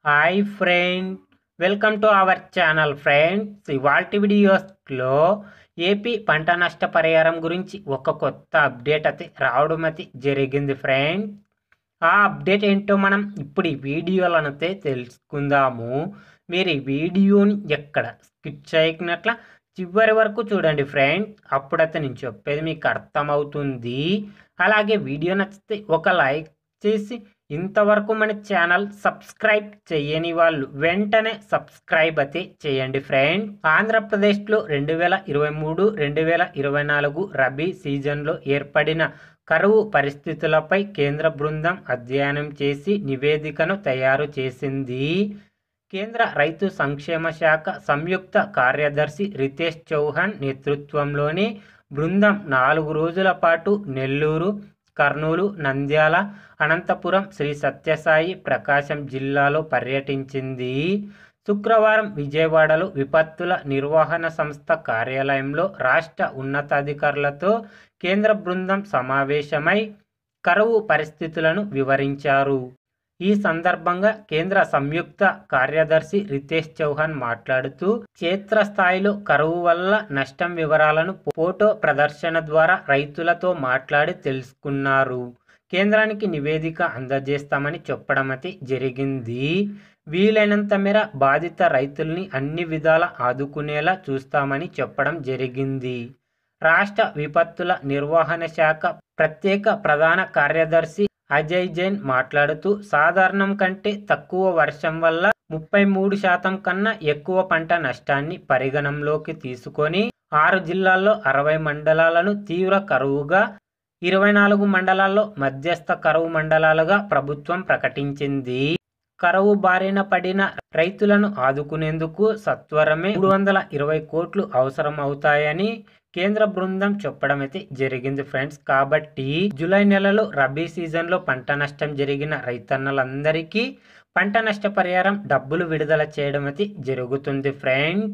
Hi friend, welcome to our channel friends. ఇవాల్టి వీడియోస్లో AP పంట నష్ట పరిహారం గురించి ఒక కొత్త అప్డేట్ అయితే రావడం అయితే జరిగింది ఫ్రెండ్. ఆ అప్డేట్ ఏంటో మనం ఇప్పుడు ఈ వీడియోలనైతే తెలుసుకుందాము. మీరు ఈ వీడియోని ఎక్కడ స్కిప్ చేయకున్నట్ల చివరి వరకు చూడండి ఫ్రెండ్. అప్పుడైతే నేను చెప్పేది మీకు అర్థమవుతుంది. అలాగే వీడియో నచ్చితే ఒక లైక్ చేసి ఇంతవరకు మన ఛానల్ సబ్స్క్రైబ్ చేయని వాళ్ళు వెంటనే సబ్స్క్రైబ్ అయితే చేయండి ఫ్రెండ్. ఆంధ్రప్రదేశ్లో 2023-2024 రబీ సీజన్లో ఏర్పడిన కరువు పరిస్థితులపై కేంద్ర బృందం అధ్యయనం చేసి నివేదికను తయారు చేసింది. కేంద్ర రైతు సంక్షేమ శాఖ సంయుక్త కార్యదర్శి రితేష్ చౌహాన్ నేతృత్వంలోని బృందం 4 రోజుల పాటు నెల్లూరు, కర్నూలు, నంద్యాల, అనంతపురం, శ్రీ సత్యసాయి, ప్రకాశం జిల్లాలో పర్యటించింది. శుక్రవారం విజయవాడలో విపత్తుల నిర్వహణ సంస్థ కార్యాలయంలో రాష్ట్ర ఉన్నతాధికారులతో కేంద్ర బృందం సమావేశమై కరువు పరిస్థితులను వివరించారు. ఈ సందర్భంగా కేంద్ర సంయుక్త కార్యదర్శి రితేష్ చౌహాన్ మాట్లాడుతూ క్షేత్రస్థాయిలో కరువు వల్ల నష్టం వివరాలను ఫోటో ప్రదర్శన ద్వారా రైతులతో మాట్లాడి తెలుసుకున్నారు. కేంద్రానికి నివేదిక అందజేస్తామని చెప్పడం అయితే జరిగింది. వీలైనంత మేర బాధిత రైతుల్ని అన్ని విధాల ఆదుకునేలా చూస్తామని చెప్పడం జరిగింది. రాష్ట్ర విపత్తుల నిర్వహణ శాఖ ప్రత్యేక ప్రధాన కార్యదర్శి అజయ్ జైన్ మాట్లాడుతూ సాధారణం కంటే తక్కువ వర్షం వల్ల 33% కన్నా ఎక్కువ పంట నష్టాన్ని పరిగణంలోకి తీసుకొని 6 జిల్లాల్లో 60 మండలాలను తీవ్ర కరువుగా, 24 మండలాల్లో మధ్యస్థ కరువు మండలాలుగా ప్రభుత్వం ప్రకటించింది. కరువు బారిన పడిన రైతులను ఆదుకునేందుకు సత్వరమే 320 కోట్లు అవసరం అవుతాయని కేంద్ర బృందం చెప్పడం అయితే జరిగింది ఫ్రెండ్స్. కాబట్టి జూలై నెలలో రబీ సీజన్లో పంట నష్టం జరిగిన రైతన్నలందరికీ పంట నష్ట పరిహారం డబ్బులు విడుదల చేయడం అయితే జరుగుతుంది ఫ్రెండ్స్.